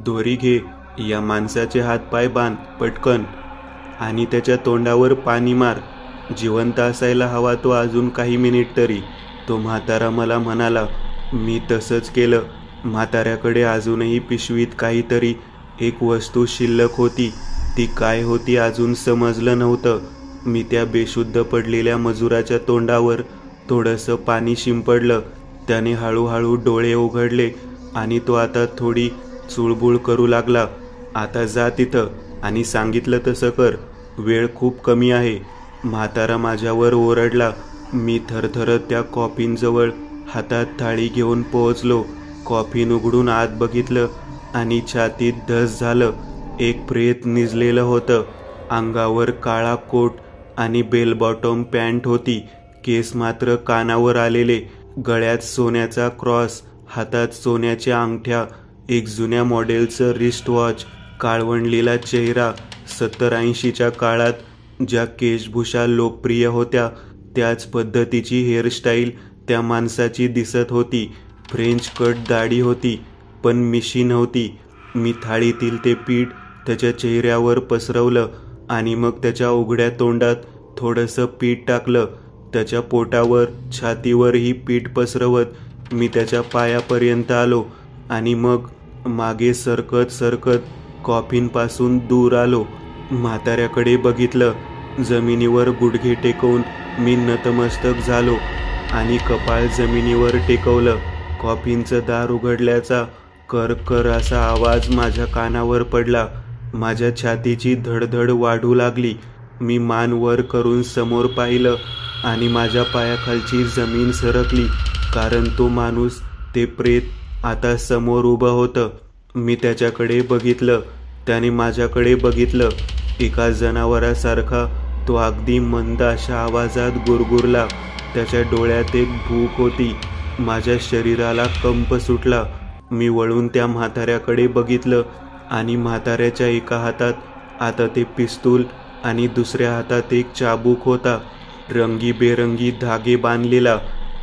दोरी घे, या माणसाचे हात पाय बांध पटकन आणि त्याच्या तोंडावर पाणी मार. जिवंत असायला हवा तो अजून काही मिनिट तरी, तो म्हातारा मला म्हणाला. मी तसंच केलं. म्हाताऱ्याकडे अजूनही पिशवीत काहीतरी एक वस्तू शिल्लक होती. ती काय होती अजून समजलं नव्हतं. मी त्या बेशुद्ध पडलेल्या मजुराच्या तोंडावर थोडंसं पाणी शिंपडलं. त्याने हळूहळू डोळे उघडले आणि तो आता थोडी चुळबुळ करू लागला. आता जा तिथं आणि सांगितलं तसं कर, वेळ खूप कमी आहे. म्हातारा माझ्यावर ओरडला. मी थरथरत त्या कॉफीनजवळ हातात थाळी घेऊन पोहोचलो. कॉफीन उघडून आत बघितलं आणि छातीत धस झालं. एक प्रेत निजलेलं होतं. अंगावर काळा कोट आणि बेल बॉटम पॅन्ट होती. केस मात्र कानावर आलेले, गळ्यात सोन्याचा क्रॉस, हातात सोन्याच्या अंगठ्या, एक जुन्या मॉडेलचं रिस्ट वॉच, काळवंडलेला चेहरा. 70-80च्या काळात ज्या केशभूषा लोकप्रिय होत्या त्याच पद्धतीची हेअरस्टाईल त्या माणसाची दिसत होती. फ्रेंच कट दाढी होती पण मिशी नव्हती. मी थाळीतील ते पीठ त्याच्या चेहऱ्यावर पसरवलं आणि मग त्याच्या उघड्या तोंडात थोडंसं पीठ टाकलं. त्याच्या पोटावर, छातीवरही पीठ पसरवत मी त्याच्या पायापर्यंत आलो आणि मग मागे सरकत सरकत कॉफीनपासून दूर आलो. म्हाताऱ्याकडे बघितलं. जमिनीवर गुडघे टेकवून मी नतमस्तक झालो आणि कपाळ जमिनीवर टेकवलं. कॉफीनचं दार उघडल्याचा कर कर असा आवाज माझ्या कानावर पडला. माझ्या छातीची धडधड वाढू लागली. मी मान वर करून समोर पाहिलं आणि माझ्या पायाखालची जमीन सरकली, कारण तो माणूस, ते प्रेत आता समोर उभं होतं. मी त्याच्याकडे बघितलं. त्याने माझ्याकडे बघितलं. एका जनावरासारखा तो अगदी मंद अशा आवाजात गुरगुरला. त्याच्या डोळ्यात एक भूक होती. माझ्या शरीराला कंप सुटला. मी वळून त्या म्हाताऱ्याकडे बघितलं आणि म्हाताऱ्याच्या एका हातात आता ते पिस्तूल आणि दुसऱ्या हातात एक चाबूक होता, रंगीबेरंगी धागे बांधलेला.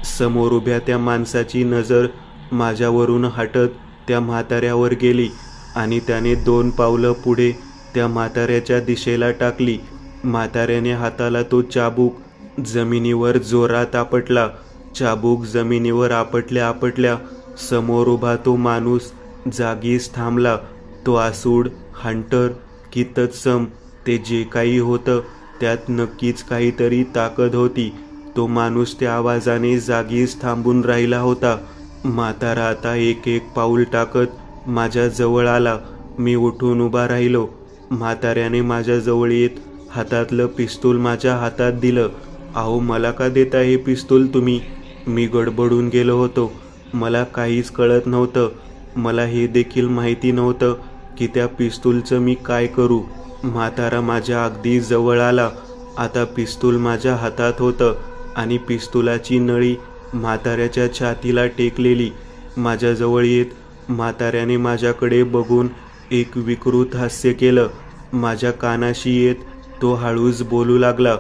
समोर उभ्या त्या माणसाची नजर माझ्यावरून हटत त्या म्हाताऱ्यावर गेली आणि त्याने 2 पावलं पुढे त्या म्हाताऱ्याच्या दिशेला टाकली. म्हाताऱ्याने हाताला तो चाबूक जमिनीवर जोरात आपटला. चाबूक जमिनीवर आपटल्या आपटल्या समोर उभा तो माणूस जागीच थांबला. तो आसूड, हंटर की तत्सम, ते जे काही होतं त्यात नक्कीच काहीतरी ताकद होती. तो माणूस त्या आवाजाने जागीच थांबून राहिला होता. म्हातारा आता एक एक पाऊल टाकत माझ्या जवळ आला. मी उठून उभा राहिलो. म्हाताऱ्याने माझ्या जवळ येत हातातलं पिस्तूल माझ्या हातात दिलं. अहो, मला का देता हे पिस्तूल तुम्ही? मी गडबडून गेलो होतो. मला काहीच कळत नव्हतं. मला हे देखील माहिती नव्हतं की त्या पिस्तूलचं मी काय करू. म्हातारा माझ्या अगदी जवळ आला. आता पिस्तूल माझ्या हातात होतं आणि पिस्तुलाची नळी म्हाताऱ्याच्या छातीला टेकलेली. माझ्याजवळ येत म्हाताऱ्याने माझ्याकडे बघून एक विकृत हास्य केलं. माझ्या कानाशी येत तो हळूच बोलू लागला.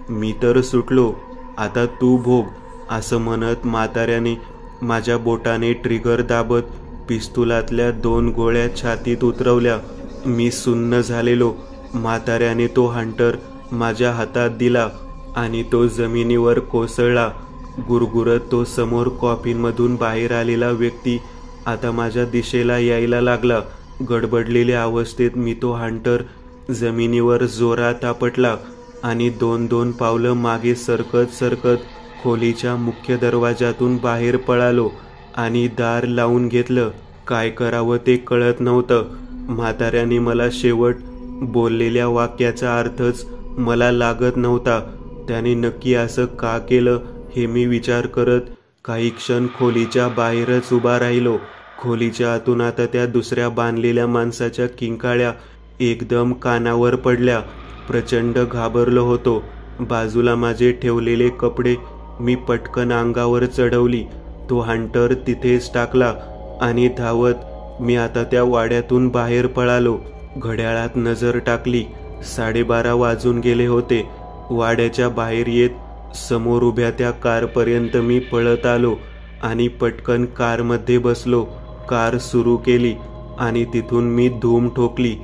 मी तर सुटलो, आता तू भोग, असं म्हणत म्हाताऱ्याने माझ्या बोटाने ट्रिगर दाबत पिस्तुलातल्या 2 गोळ्या छातीत उतरवल्या. मी सुन्न झालेलो. म्हाताऱ्याने तो हंटर माझ्या हातात दिला आणि तो जमिनीवर कोसळला. गुरगुरत तो समोर कॉफीनमधून बाहेर आलेला व्यक्ती आता माझ्या दिशेला यायला लागला. गडबडलेल्या अवस्थेत मी तो हंटर जमिनीवर जोरात आपटला आणि 2-2 पावलं मागे सरकत सरकत खोलीच्या मुख्य दरवाजातून बाहेर पळालो आणि दार लावून घेतलं. काय करावं ते कळत नव्हतं. म्हाताऱ्याने मला शेवट बोललेल्या वाक्याचा अर्थच मला लागत नव्हता. त्याने नक्की असं का केलं हे मी विचार करत काही क्षण खोलीच्या बाहेरच उभा राहिलो. खोलीच्या आतून आता त्या दुसऱ्या बांधलेल्या माणसाच्या किंकाळ्या एकदम कानावर पडल्या. प्रचंड घाबरलो होतो. बाजूला माझे ठेवलेले कपडे मी पटकन अंगावर चढवली. तो हंटर तिथेच टाकला आणि धावत मी आता त्या वाड्यातून बाहेर पळालो. घड्याळात नजर टाकली. 12:30 वाजून गेले होते. वाड्याच्या बाहेर येत समोर उभ्या त्या कारपर्यंत मी पळत आलो आणि पटकन कारमध्ये बसलो. कार सुरू केली. आणि तिथून मी धूम ठोकली.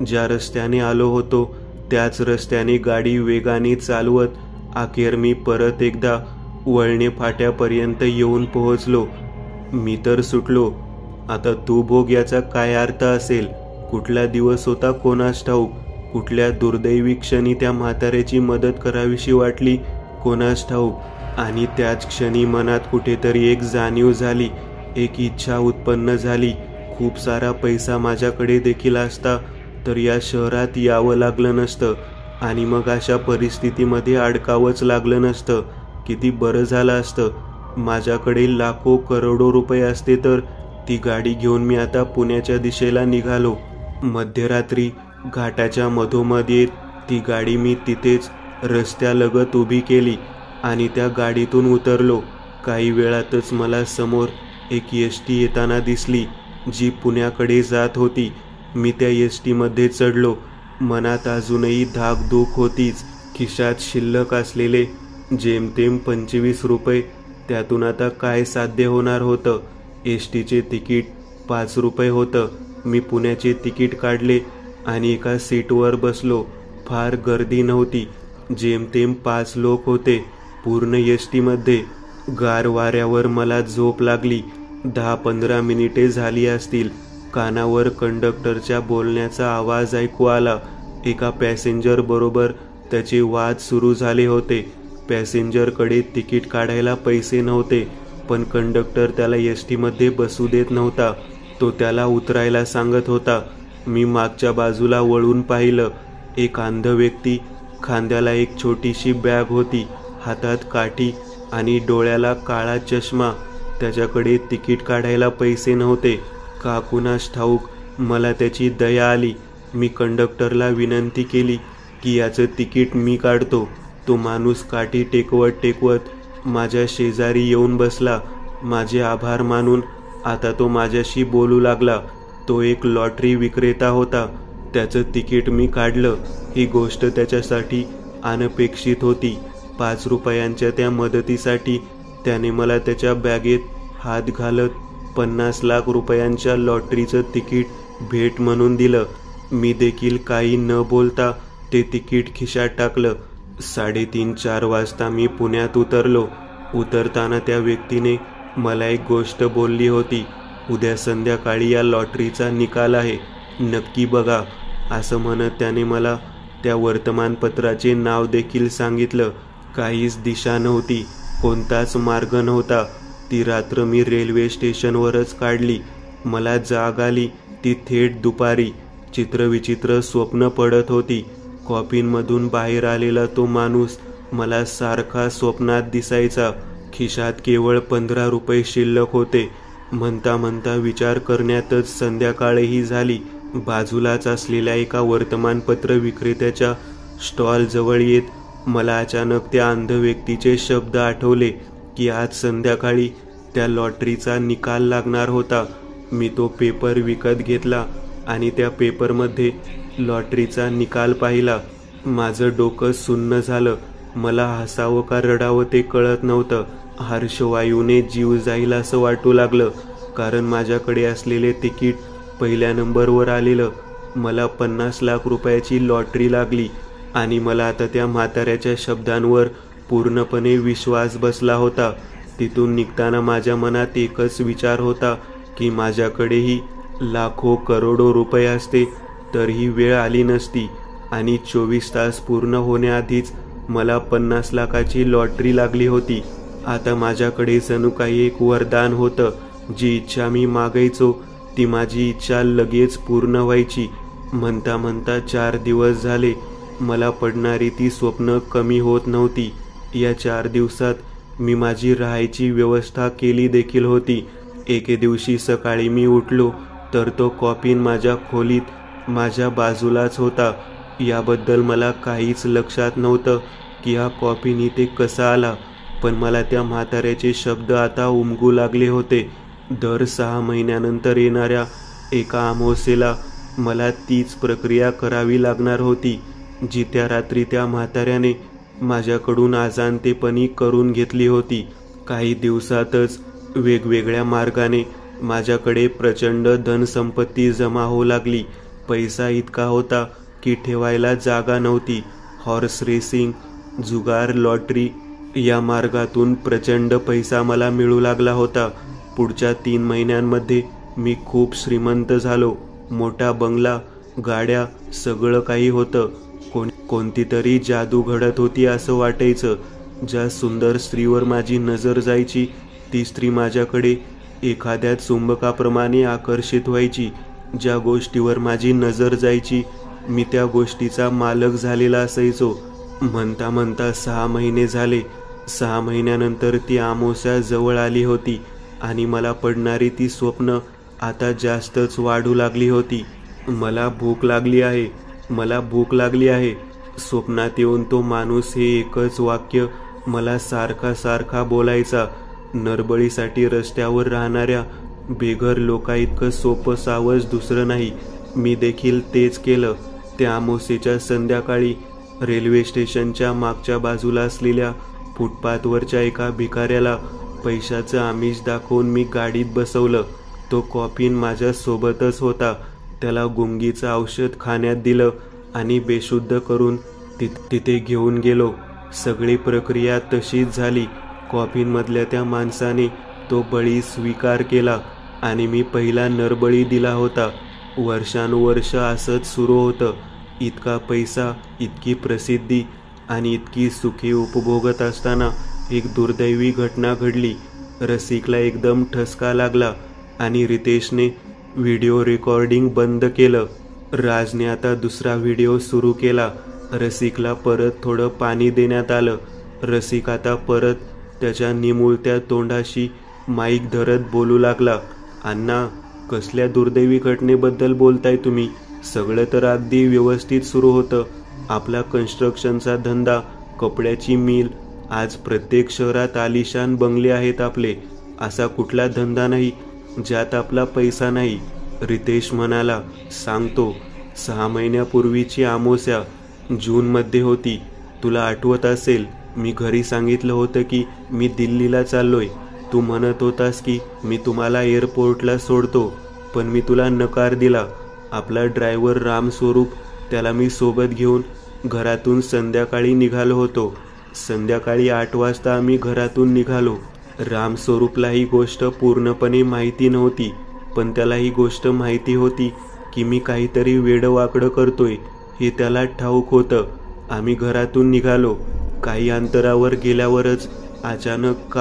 ज्या रस्त्याने आलो होतो त्याच रस्त्याने गाडी वेगाने चालवत अखेर मी परत एकदा वळणे फाट्यापर्यंत येऊन पोहोचलो. मी तर सुटलो. आता तू भोग याचा काय अर्थ असेल. कुठला दिवस होता कोणास ठाऊक. कुठल्या दुर्दैवी क्षणी त्या म्हाताऱ्याची मदत करावीशी वाटली कोणास ठाऊक. आणि त्याच क्षणी मनात कुठेतरी एक जाणीव झाली, एक इच्छा उत्पन्न झाली. खूप सारा पैसा माझ्याकडे देखील असता तर या शहरात यावं लागलं नसतं आणि मग अशा परिस्थितीमध्ये अडकावंच लागलं नसतं. किती बरं झालं असतं. माझ्याकडे लाखो करोडो रुपये असते तर ती गाडी घेऊन मी आता पुण्याच्या दिशेला निघालो. मध्यरात्री घाटाच्या मधोमध येत ती गाडी मी तिथेच रस्त्यालगत उभी केली आणि त्या गाडीतून उतरलो. काही वेळातच मला समोर एक एसटी येताना दिसली जी पुण्याकडे जात होती. मी त्या एसटीमध्ये चढलो. मनात अजूनही धाकधूक होतीच. खिशात शिल्लक असलेले जेमतेम 25 रुपये, त्यातून आता काय साध्य होणार होतं. एसटीचे तिकीट 5 रुपये होतं. मी पुण्याचे तिकीट काढले आणि एका सीटवर बसलो. फार गर्दी नव्हती. जेमतेम 5 लोक होते पूर्ण एसटीमध्ये. गार वाऱ्यावर मला झोप लागली. 10-15 मिनिटे झाली असतील. कानावर कंडक्टरच्या बोलण्याचा आवाज ऐकू आला. एका पॅसेंजर बरोबर त्याचे वाद सुरू झाले होते. पॅसेंजरकडे तिकीट काढायला पैसे नव्हते, पण कंडक्टर त्याला एसटीमध्ये बसू देत नव्हता. तो त्याला उतरायला सांगत होता. मी मागच्या बाजूला वळून पाहिलं. एक अंध व्यक्ती, खांद्याला एक छोटीशी बॅग होती, हातात काठी आणि डोळ्याला काळा चष्मा. त्याच्याकडे तिकीट काढायला पैसे नव्हते का कुणास ठाऊक. मला त्याची दया आली. मी कंडक्टरला विनंती केली की याचं तिकीट मी काढतो. तो माणूस काठी टेकवत टेकवत माझ्या शेजारी येऊन बसला. माझे आभार मानून आता तो माझ्याशी बोलू लागला. तो एक लॉटरी विक्रेता होता. त्याचं तिकीट मी काढलं. ही गोष्ट त्याच्यासाठी अनपेक्षित होती. 5 रुपयांच्या त्या मदतीसाठी त्याने मला त्याच्या बॅगेत हात घालत 50 लाख रुपयांच्या लॉटरीचं तिकीट भेट म्हणून दिलं. मी देखील काही न बोलता ते तिकीट खिशात टाकलं. 3:30-4 वाजता मी पुण्यात उतरलो. उतरताना त्या व्यक्तीने मला एक गोष्ट बोलली होती. उद्या संध्याकाळी या लॉटरीचा निकाल आहे, नक्की बघा, असं म्हणत त्याने मला त्या वर्तमानपत्राचे नाव देखील सांगितलं. काहीच दिशा नव्हती, कोणताच मार्ग नव्हता. ती रात्र मी रेल्वे स्टेशनवरच काढली. मला जाग आली ती थेट दुपारी. चित्रविचित्र स्वप्न पडत होती. कॉफीनमधून बाहेर आलेला तो माणूस मला सारखा स्वप्नात दिसायचा. खिशात केवळ 15 रुपये शिल्लक होते. म्हणता म्हणता विचार करण्यातच संध्याकाळही झाली. बाजूलाच असलेल्या एका वर्तमानपत्र विक्रेत्याच्या स्टॉलजवळ येत मला अचानक त्या अंध व्यक्तीचे शब्द आठवले की आज संध्याकाळी त्या लॉटरीचा निकाल लागणार होता. मी तो पेपर विकत घेतला आणि त्या पेपरमध्ये लॉटरीचा निकाल पाहिला. माझं डोकं सुन्न झालं. मला हसावं का रडावं ते कळत नव्हतं. हर्षवायूने जीव जाईल असं वाटू लागलं, कारण माझ्याकडे असलेले तिकीट पहिल्या नंबरवर आलेलं. मला 50 लाख रुपयाची लॉटरी लागली आणि मला आता त्या म्हाताऱ्याच्या शब्दांवर पूर्णपणे विश्वास बसला होता. तिथून निघताना माझ्या मनात एकच विचार होता की माझ्याकडेही लाखो करोडो रुपये असते तर ही वेळ आली नसती आणि 24 तास पूर्ण होण्याआधीच मला 50 लाखाची लॉटरी लागली होती. आता माझ्याकडे जणू काही एक वरदान होतं. जी इच्छा मी मागायचो ती माझी इच्छा लगेच पूर्ण व्हायची. म्हणता म्हणता 4 दिवस झाले. मला पडणारी ती स्वप्न कमी होत नव्हती. या 4 दिवसात मी माझी राहायची व्यवस्था केली देखील होती. एके दिवशी सकाळी मी उठलो तर तो कॉफीन माझ्या खोलीत माझ्या बाजूलाच होता. याबद्दल मला काहीच लक्षात नव्हतं की हा कॉफीन इथे कसा आला, पण मला त्या म्हाताऱ्याचे शब्द आता उमगू लागले होते. दर 6 महिन्यानंतर येणाऱ्या एका अमावस्येला मला तीच प्रक्रिया करावी लागणार होती जी त्या रात्री त्या म्हाताऱ्याने माझ्याकडून अजाणतेपणी करून घेतली होती. काही दिवसातच वेगवेगळ्या मार्गाने माझ्याकडे प्रचंड धनसंपत्ती जमा होऊ लागली. पैसा इतका होता की ठेवायला जागा नव्हती. हॉर्स रेसिंग, जुगार, लॉटरी या मार्गातून प्रचंड पैसा मला मिळू लागला होता. पुढच्या 3 महिन्यांमध्ये मी खूप श्रीमंत झालो. मोठा बंगला, गाड्या, सगळं काही होतं. कोणती तरी जादू घडत होती असं वाटायचं. ज्या सुंदर स्त्रीवर माझी नजर जायची ती स्त्री माझ्याकडे एखाद्या चुंबकाप्रमाणे आकर्षित व्हायची. ज्या गोष्टीवर माझी नजर जायची मी त्या गोष्टीचा मालक झालेला असायचो. म्हणता म्हणता 6 महिने झाले. 6 महिन्यानंतर ती अमावस्या जवळ आली होती आणि मला पडणारी ती स्वप्न आता जास्तच वाढू लागली होती. मला भूक लागली आहे, मला भूक लागली आहे. स्वप्नात येऊन तो माणूस हे एकच वाक्य मला सारखा सारखा बोलायचा. नरबळीसाठी रस्त्यावर राहणाऱ्या बेघर लोकाइतकं सोपं सावज दुसरं नाही. मी देखील तेच केलं. त्या अमावस्येच्या संध्याकाळी रेल्वे स्टेशनच्या मागच्या बाजूला असलेल्या फुटपाथवरच्या एका भिकाऱ्याला पैशाचं आमिष दाखवून मी गाडीत बसवलं. तो कॉफीन माझ्या सोबतच होता. त्याला गुंगीचं औषध खाण्यात दिलं आणि बेशुद्ध करून तिथे घेऊन गेलो. सगळी प्रक्रिया तशीच झाली. कॉफीनमधल्या त्या माणसाने तो बळी स्वीकार केला आणि मी पहिला नरबळी दिला होता. वर्षानुवर्ष असंच सुरू होतं. इतका पैसा, इतकी प्रसिद्धी आणि इतकी सुखी उपभोगत असताना एक दुर्दैवी घटना घडली. रसिकला एकदम ठसका लागला आणि रितेशने व्हिडिओ रेकॉर्डिंग बंद केलं. राजने आता दुसरा व्हिडिओ सुरू केला. रसिकला परत थोडं पाणी देण्यात आलं. रसिक आता परत त्याच्या निमुळत्या तोंडाशी माईक धरत बोलू लागला. अण्णा, कसल्या दुर्दैवी घटनेबद्दल बोलताय तुम्ही? सगळं तर अगदी व्यवस्थित सुरू होतं. आपला कन्स्ट्रक्शनचा धंदा, कपड्याची मिल, आज प्रत्येक शहरात आलिशान बंगले आहेत आपले. असा कुठला धंदा नाही ज्यात आपला पैसा नाही. रितेश म्हणाला. सांगतो. 6 महिन्यापूर्वीची अमावस्या जूनमध्ये होती. तुला आठवत असेल मी घरी सांगितलं होतं की मी दिल्लीला चाललोय. तू म्हणत होतास की मी तुम्हाला एअरपोर्टला सोडतो, पण मी तुला नकार दिला. आपला ड्रायव्हर रामस्वरूप, त्याला मी सोबत घेऊन घरातून संध्याकाळी निघालो होतो. संध्याकाळी 8 वाजता आम्ही घरातून निघालो. रामस्वरूपला ही गोष्ट पूर्णपणे माहिती नव्हती, पण त्याला ही गोष्ट माहिती होती की मी काहीतरी वेडवाकडं करतोय हे त्याला ठाऊक होतं. आम्ही घरातून निघालो. काही अंतरावर गेल्यावरच अचानक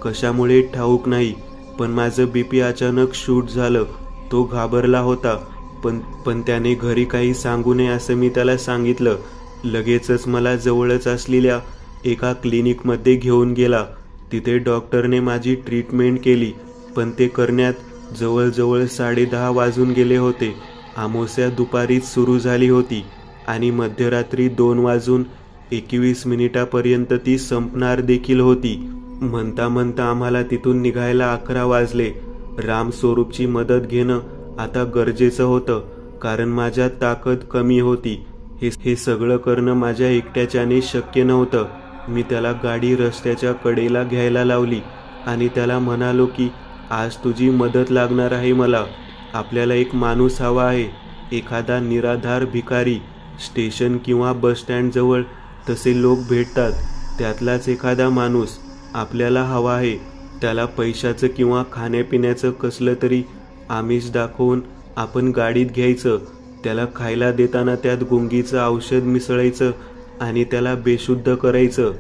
कशामुळे ठाऊक नाही, पण माझं BP अचानक शूट झालं. तो घाबरला होता, पण त्याने घरी काही सांगू नये असं मी त्याला सांगितलं. लगेचच मला जवळच असलेल्या एका क्लिनिकमध्ये घेऊन गेला. तिथे डॉक्टरने माझी ट्रीटमेंट केली, पण ते करण्यात जवळजवळ 10:30 वाजून गेले होते. अमावस्या दुपारीच सुरू झाली होती आणि मध्यरात्री 2:21 ती संपणार देखील होती. म्हणता म्हणता आम्हाला तिथून निघायला 11 वाजले. रामस्वरूपची मदत घेणं आता गरजेचं होतं, कारण माझ्यात ताकद कमी होती. हे सगळं करणं माझ्या एकट्याच्याने शक्य नव्हतं. मी त्याला गाडी रस्त्याच्या कडेला घ्यायला लावली आणि त्याला म्हणालो की आज तुझी मदत लागणार आहे मला. आपल्याला एक माणूस हवा आहे, एखादा निराधार भिकारी. स्टेशन किंवा बस स्टँडजवळ तसे लोक भेटतात. त्यातलाच एखादा माणूस आपल्याला हवा आहे. त्याला पैशाचं किंवा खाण्यापिण्याचं कसलं तरी आमिष दाखवून आपण गाडीत घ्यायचं. त्याला खायला देताना त्यात गुंगीचं औषध मिसळायचं आणि त्याला बेशुद्ध करायचं.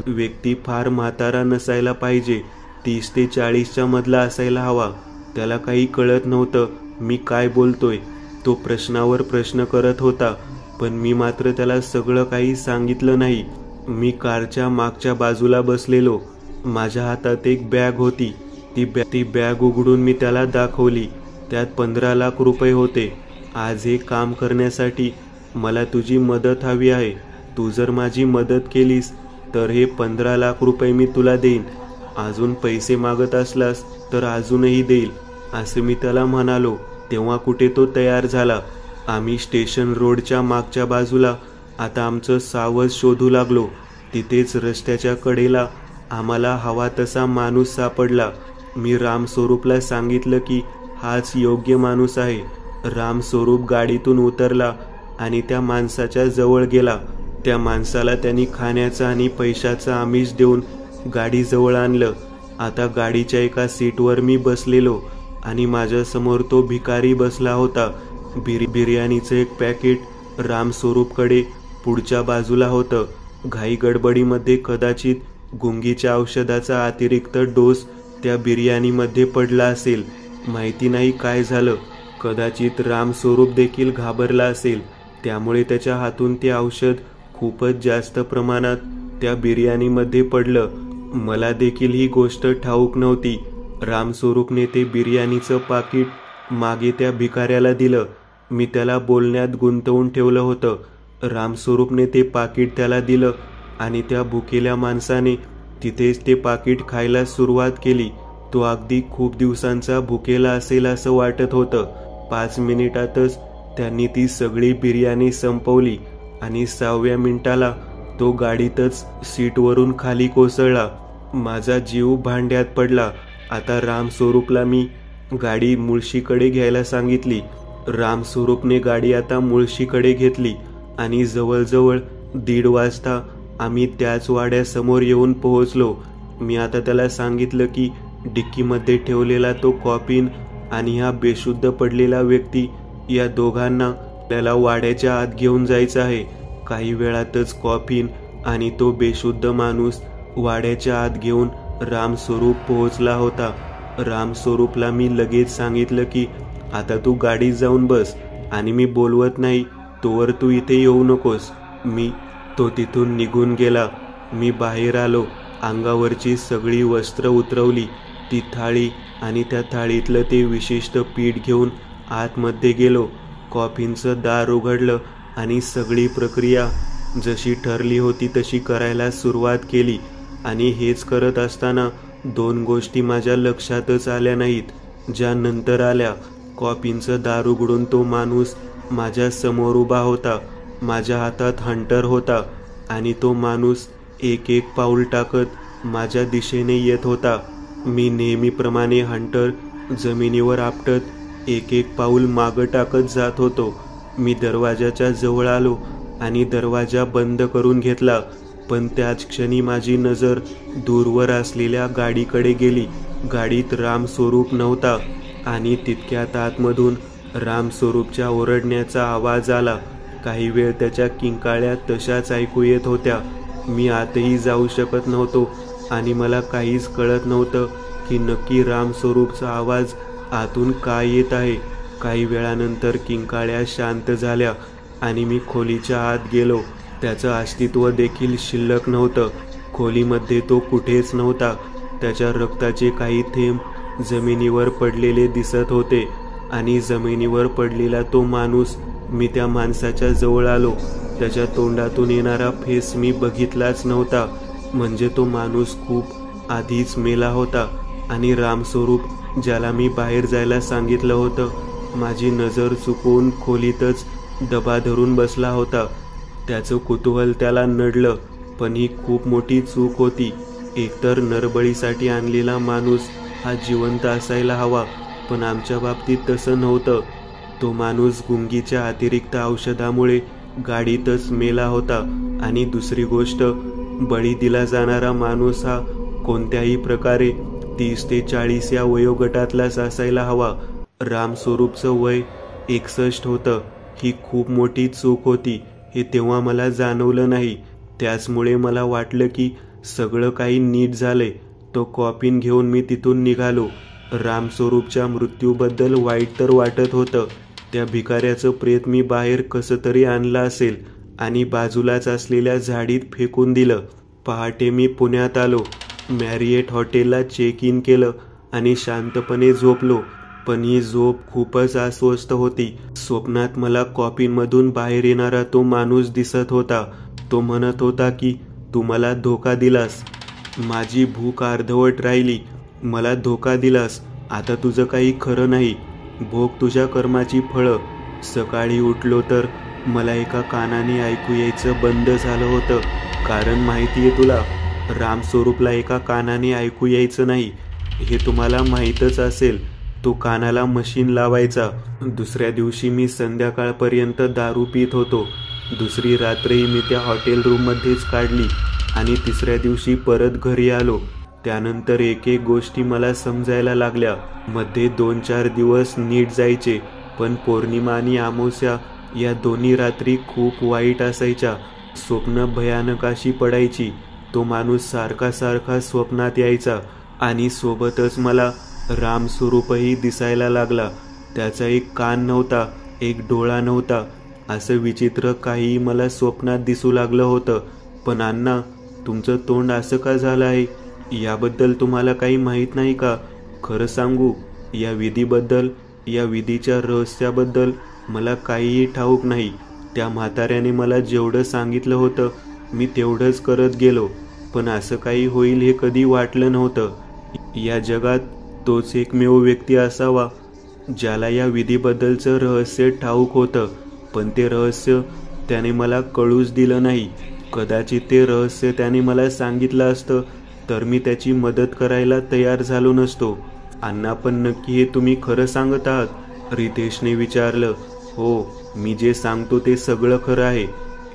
व्यक्ती फार म्हातारा नसायला पाहिजे, 30 ते 40च्या मधला असायला हवा. त्याला काही कळत नव्हतं मी काय बोलतोय. तो प्रश्नावर प्रश्न करत होता, पण मी मात्र त्याला सगळं काही सांगितलं नाही. मी कारच्या मागच्या बाजूला बसलेलो. माझ्या हातात एक बॅग होती. ती बॅग उघडून मी त्याला दाखवली. त्यात 15 लाख रुपये होते. आज हे काम करण्यासाठी मला तुझी मदत हवी आहे. तू जर माझी मदत केलीस तर हे 15 लाख रुपये मी तुला देईन. अजून पैसे मागत असलास तर अजूनही देईल, असे मी त्याला म्हणालो. तेव्हा कुठे तो तयार झाला. आम्ही स्टेशन रोडच्या मागच्या बाजूला आता आमचं सावज शोधू लागलो. तिथेच रस्त्याच्या कडेला आम्हाला हवा तसा माणूस सापडला. मी रामस्वरूपला सांगितलं की हाच योग्य माणूस आहे. रामस्वरूप गाडीतून उतरला आणि त्या माणसाच्या जवळ गेला. त्या माणसाला त्यांनी खाण्याचं आणि पैशाचं आमिष देऊन गाडीजवळ आणलं. आता गाडीच्या एका सीटवर मी बसलेलो आणि माझ्यासमोर तो भिकारी बसला होता. बिर्याणीचं एक पॅकेट रामस्वरूपकडे पुढच्या बाजूला होतं. घाई गडबडीमध्ये कदाचित गुंगीच्या औषधाचा अतिरिक्त डोस त्या बिर्याणीमध्ये पडला असेल. माहिती नाही काय झालं. कदाचित रामस्वरूप देखील घाबरला असेल. त्यामुळे त्याच्या हातून ते औषध खूपच जास्त प्रमाणात त्या बिर्याणीमध्ये पडलं. मला देखील ही गोष्ट ठाऊक नव्हती. रामस्वरूपने ते बिर्याणीचं पाकीट मागे त्या भिकाऱ्याला दिलं. मी त्याला बोलण्यात गुंतवून ठेवलं होतं. रामस्वरूपने ते पाकीट त्याला दिलं आणि त्या भुकेल्या माणसाने तिथेच ते पाकीट खायला सुरुवात केली. तो अगदी खूप दिवसांचा भुकेला असेल असं वाटत होतं. 5 मिनिटातच त्यांनी ती सगळी बिर्याणी संपवली आणि 6व्या मिनिटाला तो गाडीतच सीटवरून खाली कोसळला. माझा जीव भांड्यात पडला. आता रामस्वरूपला मी गाडी मुळशीकडे घ्यायला सांगितली. रामस्वरूपने गाडी आता मुळशीकडे घेतली आणि जवळजवळ 1:30 वाजता आम्ही त्याच वाड्यासमोर येऊन पोहोचलो. मी आता त्याला सांगितलं की डिक्कीमध्ये ठेवलेला तो कॉफिन आणि हा बेशुद्ध पडलेला व्यक्ती या दोघांना त्याला वाड्याच्या आत घेऊन जायचं आहे. काही वेळातच कॉफिन आणि तो बेशुद्ध माणूस वाड्याच्या आत घेऊन रामस्वरूप पोहोचला होता. रामस्वरूपला मी लगेच सांगितलं की आता तू गाडीत जाऊन बस आणि मी बोलवत नाही तोवर तू इथे येऊ नकोस. तो तिथून निघून गेला. मी बाहेर आलो. अंगावरची सगळी वस्त्र उतरवली. ती थाळी आणि त्या थाळीतलं ते विशिष्ट पीठ घेऊन आतमध्ये गेलो. कॉफिनचं दार उघडलं आणि सगळी प्रक्रिया जशी ठरली होती तशी करायला सुरुवात केली. आणि हेच करत असताना 2 गोष्टी माझ्या लक्षातच आल्या नाहीत, ज्या नंतर आल्या. कॉफिनचं दार उघडून तो माणूस माझ्या समोर उभा होता. माझ्या हातात हंटर होता आणि तो माणूस एक पाऊल टाकत माझ्या दिशेने येत होता. मी नेहमीप्रमाणे हंटर जमिनीवर आपटत एक पाऊल मागं टाकत जात होतो. मी दरवाजाच्या जवळ आलो आणि दरवाजा बंद करून घेतला. पण त्याच क्षणी माझी नजर दूरवर असलेल्या गाडीकडे गेली. गाडीत रामस्वरूप नव्हता आणि तितक्यात आतमधून रामस्वरूपच्या ओरडण्याचा आवाज आला. काही वेळ त्याच्या किंकाळ्या तशाच ऐकू येत होत्या. मी आतही जाऊ शकत नव्हतो आणि मला काहीच कळत नव्हतं की नक्की रामस्वरूपचा आवाज आतून का येत आहे. काही वेळानंतर किंकाळ्या शांत झाल्या आणि मी खोलीच्या आत गेलो. त्याचं अस्तित्व देखील शिल्लक नव्हतं. खोलीमध्ये तो कुठेच नव्हता. त्याच्या रक्ताचे काही थेंब जमिनीवर पडलेले दिसत होते आणि जमिनीवर पडलेला तो माणूस. मी त्या माणसाच्या जवळ आलो. त्याच्या तोंडातून येणारा फेस मी बघितलाच नव्हता. म्हणजे तो माणूस खूप आधीच मेला होता. आणि रामस्वरूप, ज्याला मी बाहेर जायला सांगितलं होतं, माझी नजर चुकवून खोलीतच दबा धरून बसला होता. त्याचं कुतूहल त्याला नडलं. पण ही खूप मोठी चूक होती. एकतर नरबळीसाठी आणलेला माणूस हा जिवंत असायला हवा, पण आमच्या बाबतीत तसं नव्हतं. तो माणूस गुंगीच्या अतिरिक्त औषधामुळे गाडीतच मेला होता. आणि दुसरी गोष्ट, बळी दिला जाणारा माणूस हा कोणत्याही प्रकारे 30 ते 40 या वयोगटातलाच असायला हवा. रामस्वरूपचं वय 61 होतं. ही खूप मोठी चूक होती. हे तेव्हा मला जाणवलं नाही. त्याचमुळे मला वाटलं की सगळं काही नीट झालंय. तो कॉफिन घेऊन मी तिथून निघालो. रामस्वरूपच्या मृत्यूबद्दल वाईट तर वाटत होतं. त्या भिकाऱ्याचं प्रेत मी बाहेर कसं तरी आणलं असेल आणि बाजूलाच असलेल्या झाडीत फेकून दिलं. पहाटे मी पुण्यात आलो. मॅरिएट हॉटेलला चेक इन केलं आणि शांतपणे झोपलो. पण ही झोप खूपच अस्वस्थ होती. स्वप्नात मला कॉफिनमधून बाहेर येणारा तो माणूस दिसत होता. तो म्हणत होता की तू मला धोका दिलास. माझी भूक अर्धवट राहिली. मला धोका दिलास. आता तुझं काही खरं नाही. भोग तुझ्या कर्माची फळं. सकाळी उठलो तर मला एका कानाने ऐकू यायचं बंद झालं होतं. कारण माहितीये तुला, रामस्वरूपला एका कानाने ऐकू यायचं नाही हे तुम्हाला माहीतच असेल. तो कानाला मशीन लावायचा. दुसऱ्या दिवशी मी संध्याकाळपर्यंत दारू पित होतो. दुसरी रात्रही मी त्या हॉटेल रूममध्येच काढली आणि तिसऱ्या दिवशी परत घरी आलो. त्यानंतर एक एक गोष्टी मला समजायला लागल्या. मध्ये 2-4 दिवस नीट जायचे, पण पौर्णिमा आणि अमावस्या या दोन्ही रात्री खूप वाईट असायच्या. स्वप्न भयानक अशी पडायची. तो माणूस सारखा सारखा स्वप्नात यायचा आणि सोबतच मला रामस्वरूपही दिसायला लागला. त्याचा एक कान नव्हता, एक डोळा नव्हता. असं विचित्र काहीही मला स्वप्नात दिसू लागलं होतं. पण अण्णा, तुमचं तोंड असं का झालं आहे? याबद्दल तुम्हाला काही माहीत नाही का? खरं सांगू, या विधीबद्दल, या विधीच्या रहस्याबद्दल मला काहीही ठाऊक नाही. त्या म्हाताऱ्याने मला जेवढं सांगितलं होतं मी तेवढंच करत गेलो, पण असं काही होईल हे कधी वाटलं नव्हतं. या जगात तोच एकमेव व्यक्ती असावा ज्याला या विधीबद्दलचं रहस्य ठाऊक होतं, पण ते रहस्य त्याने मला कळूच दिलं नाही. कदाचित ते रहस्य त्याने मला सांगितलं असतं तर मी त्याची मदत करायला तयार झालो नसतो. अण्णा, पण नक्की हे तुम्ही खरं सांगत आहात? रितेशने विचारलं. हो, मी जे सांगतो ते सगळं खरं आहे.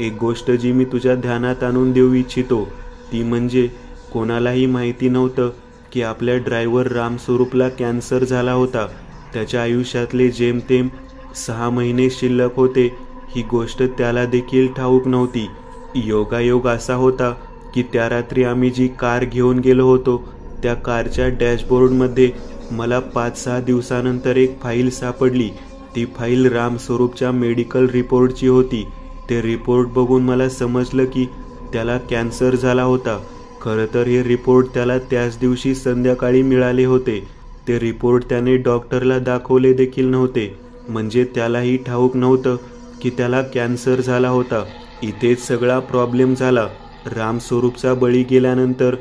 एक गोष्ट जी मी तुझ्या ध्यानात आणून देऊ इच्छितो, ती म्हणजे कोणालाही माहिती नव्हतं की आपल्या ड्रायव्हर रामस्वरूपला कॅन्सर झाला होता. त्याच्या आयुष्यातले जेमतेम 6 महिने शिल्लक होते. ही गोष्ट त्याला देखील ठाऊक नव्हती. योगायोग असा होता की त्या रात्री आम्ही जी कार घेऊन गेलो होतो त्या कारच्या डॅशबोर्डमध्ये मला 5-6 दिवसानंतर एक फाईल सापडली. ती फाईल रामस्वरूपच्या मेडिकल रिपोर्टची होती. ते रिपोर्ट बघून मला समजलं की त्याला कॅन्सर झाला होता. खरं तर हे रिपोर्ट त्याला त्याच दिवशी संध्याकाळी मिळाले होते. ते रिपोर्ट त्याने डॉक्टरला दाखवले देखील नव्हते. म्हणजे त्यालाही ठाऊक नव्हतं की त्याला कॅन्सर झाला होता. इथेच सगळा प्रॉब्लेम झाला. रामस्वरूपचा बळी गेल्यानंतर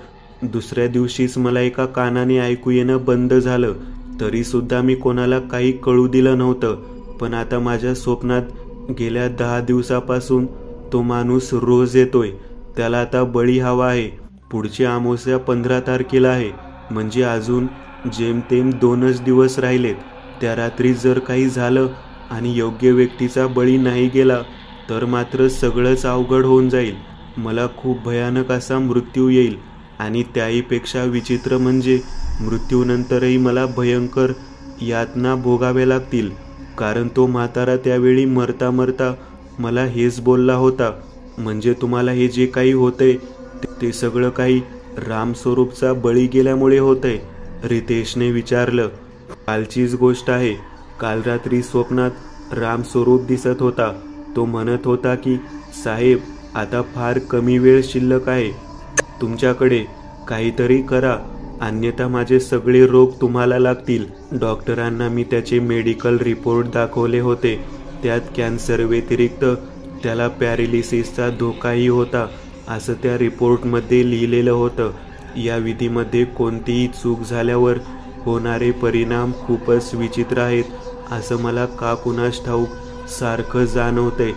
दुसऱ्या दिवशीच मला एका कानाने ऐकू येणं बंद झालं. तरीसुद्धा मी कोणाला काही कळू दिलं नव्हतं. पण आता माझ्या स्वप्नात गेल्या 10 दिवसापासून तो माणूस रोज येतोय. त्याला आता बळी हवा आहे. पुढची अमावस्या 15 तारखेला आहे. म्हणजे अजून जेमतेम 2च दिवस राहिलेत. त्या रात्री जर काही झालं आणि योग्य व्यक्तीचा बळी नाही गेला तर मात्र सगळंच अवघड होऊन जाईल. मला खूप भयानक असा मृत्यू येईल. आणि त्याहीपेक्षा विचित्र म्हणजे मृत्यूनंतरही मला भयंकर यातना भोगाव्या लागतील. कारण तो म्हातारा त्यावेळी मरता मरता मला हेच बोलला होता, म्हणजे तुम्हाला हे जे काही होतंय ते सगळं काही रामस्वरूपचा बळी गेल्यामुळे होतंय? रितेशने विचारलं. कालचीच गोष्ट आहे. काल रात्री स्वप्नात रामस्वरूप दिसत होता. तो म्हणत होता की साहेब, आता फार कमी वेळ शिल्लक आहे तुमच्याकडे. काहीतरी करा, अन्यथा माझे सगळे रोग तुम्हाला लागतील. डॉक्टरांना मी त्याचे मेडिकल रिपोर्ट दाखवले होते. त्यात कॅन्सर व्यतिरिक्त त्याला पॅरालिसिसचा धोकाही होता असं त्या रिपोर्टमध्ये लिहिलेलं होतं. या विधीमध्ये कोणतीही चूक झाल्यावर होणारे परिणाम खूपच विचित्र आहेत असं मला का कुणास ठाऊक सारखं जाणवतंय.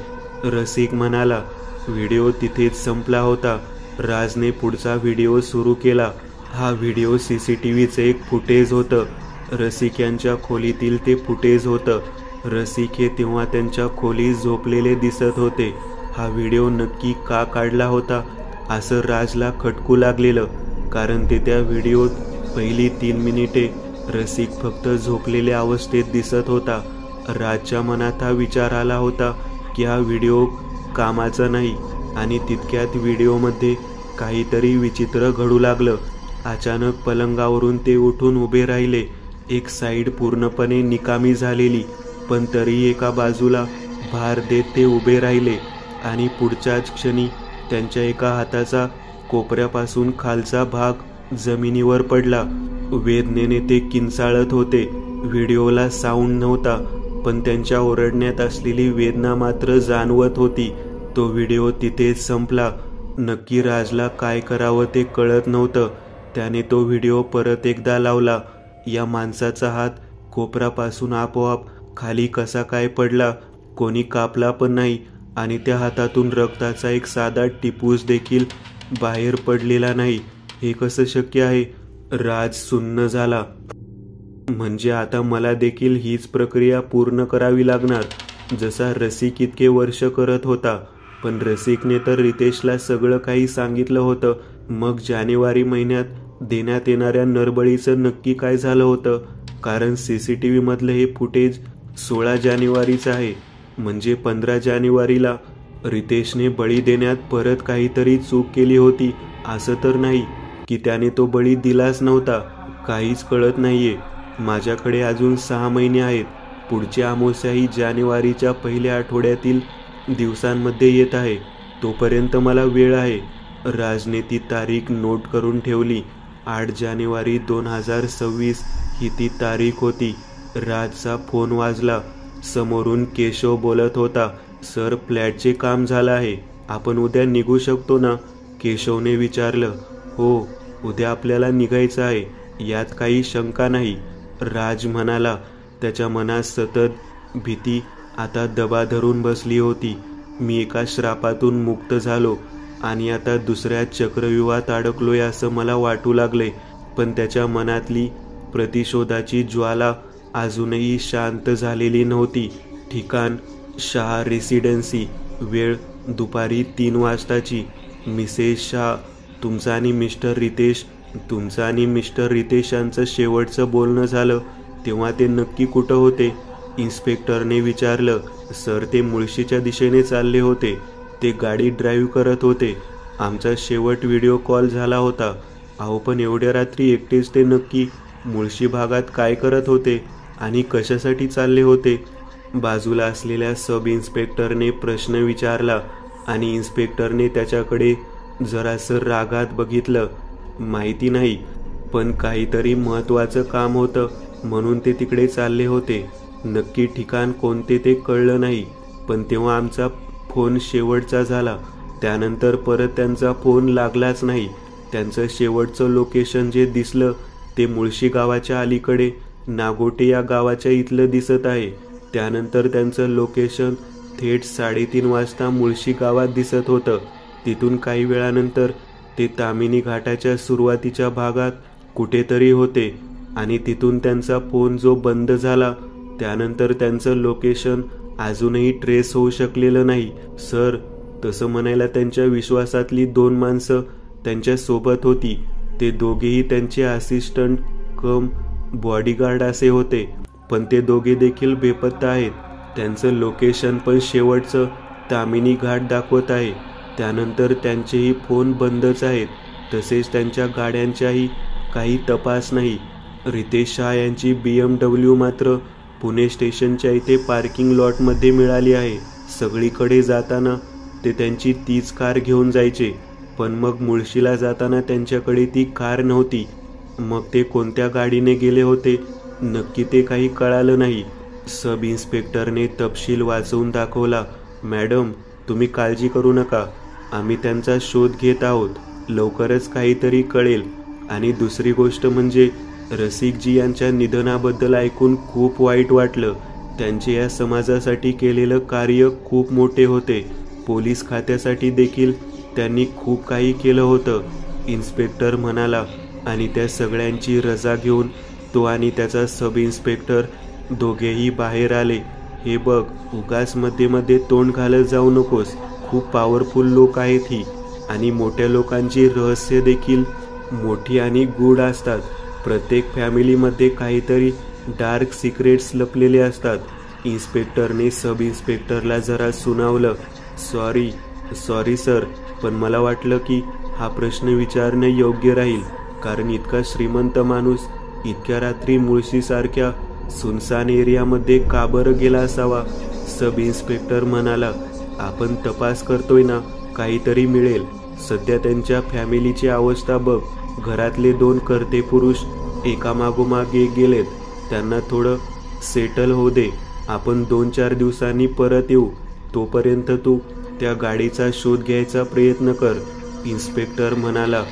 रसिक म्हणाला. व्हिडिओ तिथेच संपला होता. राजने पुढचा व्हिडिओ सुरू केला. हा व्हिडिओ CCTVचं एक फुटेज होतं. रसिक यांच्या खोलीतील ते फुटेज होतं. रसिक हे तेव्हा त्यांच्या खोलीत झोपलेले दिसत होते. हा व्हिडिओ नक्की का काढला होता असं राजला खटकू लागलेलं. कारण ते त्या व्हिडिओत पहिली 3 मिनिटे रसिक फक्त झोपलेल्या अवस्थेत दिसत होता. राजच्या मनात हा विचार आला होता की हा व्हिडिओ कामाचा नाही. आणि तितक्यात व्हिडिओमध्ये काहीतरी विचित्र घडू लागलं. अचानक पलंगावरून ते उठून उभे राहिले. एक साईड पूर्णपणे निकामी झालेली, पण तरी एका बाजूला भार देत ते उभे राहिले. आणि पुढच्याच क्षणी त्यांच्या एका हाताचा कोपऱ्यापासून खालचा भाग जमिनीवर पडला. वेदनेने ते किंचाळत होते. व्हिडिओला साऊंड नव्हता, पण त्यांच्या ओरडण्यात असलेली वेदना मात्र जाणवत होती. तो व्हिडिओ तिथेच संपला. नक्की राजला काय करावं ते कळत नव्हतं. त्याने तो व्हिडिओ परत एकदा लावला. या माणसाचा हात कोपरापासून आपोआप खाली कसा काय पडला? कोणी कापला पण नाही आणि त्या हातातून रक्ताचा एक साधा टिपूस देखील बाहेर पडलेला नाही. हे कसं शक्य आहे? राज सुन्न झाला. म्हणजे आता मला देखील हीच प्रक्रिया पूर्ण करावी लागणार, जसा रसिक इतके वर्ष करत होता. पण रसिकने तर रितेशला सगळं काही सांगितलं होतं. मग जानेवारी महिन्यात देण्यात येणाऱ्या नरबळीचं नक्की काय झालं होतं? कारण CCTV मधलं हे फुटेज 16 जानेवारीचं आहे. म्हणजे 15 जानेवारीला रितेशने बळी देण्यात परत काहीतरी चूक केली होती. असं तर नाही की त्याने तो बळी दिलाच नव्हता. काहीच कळत नाहीये. माझ्याकडे अजून 6 महिने आहेत. पुढची अमावस्या ही जानेवारीच्या पहिल्या आठवड्यातील दिवसांमध्ये येत आहे. तोपर्यंत मला वेळ आहे. राजने ती तारीख नोट करून ठेवली. 8 जानेवारी 2026 ही ती तारीख होती. राजचा फोन वाजला. समोरून केशव बोलत होता. सर, फ्लॅटचे काम झालं आहे. आपण उद्या निघू शकतो ना? केशवने विचारलं. हो, उद्या आपल्याला निघायचं आहे, यात काही शंका नाही, राज म्हणाला. त्याच्या मनात सतत भीती आता दबा धरून बसली होती. मी एका श्रापातून मुक्त झालो आणि आता दुसऱ्या चक्रव्यूहात अडकलोय असं मला वाटू लागले. पण त्याच्या मनातली प्रतिशोधाची ज्वाला अजूनही शांत झालेली नव्हती. ठिकाण शाह रेसिडेन्सी. वेळ दुपारी 3 वाजताची. मिसेस शाह, तुमचं आणि मिस्टर रितेश यांचं शेवटचं बोलणं झालं तेव्हा ते नक्की कुठं होते? इन्स्पेक्टरने विचारलं. सर, ते मुळशीच्या दिशेने चालले होते. ते गाडी ड्राईव्ह करत होते. आमचा शेवट व्हिडिओ कॉल झाला होता. अहो, पण एवढ्या रात्री एकटेच ते नक्की मुळशी भागात काय करत होते आणि कशासाठी चालले होते? बाजूला असलेल्या सब इन्स्पेक्टरने प्रश्न विचारला आणि इन्स्पेक्टरने त्याच्याकडे जरासं रागात बघितलं. माहिती नाही, पण काहीतरी महत्त्वाचं काम होतं म्हणून ते तिकडे चालले होते. नक्की ठिकाण कोणते ते कळलं नाही. पण तेव्हा आमचा फोन शेवटचा झाला. त्यानंतर परत त्यांचा फोन लागलाच नाही. त्यांचं शेवटचं लोकेशन जे दिसलं ते मुळशी गावाच्या अलीकडे नागोटे या गावाच्या इथलं दिसत आहे. त्यानंतर त्यांचं लोकेशन थेट 3:30 वाजता मुळशी गावात दिसत होतं. तिथून काही वेळानंतर ते तामिनी घाटाच्या सुरुवातीच्या भागात कुठेतरी होते आणि तिथून त्यांचा फोन जो बंद झाला त्यानंतर त्यांचं लोकेशन अजूनही ट्रेस होऊ शकलेलं नाही. सर, तसं म्हणायला त्यांच्या विश्वासातली 2 माणसं त्यांच्या सोबत होती. ते दोघेही त्यांचे असिस्टंट कम बॉडीगार्ड असे होते. पण ते दोघे देखील बेपत्ता आहेत. त्यांचं लोकेशन पण शेवटचं तामिनी घाट दाखवत आहे. त्यानंतर त्यांचेही फोन बंदच आहेत. तसेच त्यांच्या गाड्यांचाही काही तपास नाही. रितेश शाह यांची BMW मात्र पुणे स्टेशनच्या इथे पार्किंग लॉटमध्ये मिळाली आहे. सगळीकडे जाताना ते त्यांची तीच कार घेऊन जायचे. पण मग मुळशीला जाताना त्यांच्याकडे ती कार नव्हती. मग ते कोणत्या गाडीने गेले होते नक्की ते काही कळालं नाही. सब इन्स्पेक्टरने तपशील वाचवून दाखवला. मॅडम, तुम्ही काळजी करू नका. आम्ही त्यांचा शोध घेत आहोत. लवकरच काहीतरी कळेल. आणि दुसरी गोष्ट म्हणजे रसिकजी यांच्या निधनाबद्दल ऐकून खूप वाईट वाटलं. त्यांचे या समाजासाठी केलेलं कार्य खूप मोठे होते. पोलीस खात्यासाठी देखील त्यांनी खूप काही केलं होतं, इन्स्पेक्टर म्हणाला. आणि त्या सगळ्यांची रजा घेऊन तो आणि त्याचा सब इन्स्पेक्टर दोघेही बाहेर आले. हे बघ, उगाच मध्ये मध्ये तोंड घालत जाऊ नकोस. खूप पॉवरफुल लोक आहेत ही. आणि मोठ्या लोकांची रहस्य देखील मोठी आणि गूढ असतात. प्रत्येक फॅमिलीमध्ये काहीतरी डार्क सिक्रेट्स लपलेले असतात. इन्स्पेक्टरने सब इन्स्पेक्टरला जरा सुनावलं. सॉरी सर, पण मला वाटलं की हा प्रश्न विचारणं योग्य राहील. कारण इतका श्रीमंत माणूस इतक्या रात्री मुळशीसारख्या सुनसान एरियामध्ये का बरं गेला असावा? सब इन्स्पेक्टर म्हणाला. आपण तपास करतोय ना, काहीतरी मिळेल. सध्या त्यांच्या फॅमिलीची अवस्था बघ. घरातले 2 कर्ते पुरुष एकामागोमाग एक गेलेत. त्यांना थोडं सेटल होऊ दे. आपण 2-4 दिवसांनी परत येऊ. तोपर्यंत तू त्या गाडीचा शोध घ्यायचा प्रयत्न कर, इन्स्पेक्टर म्हणाला.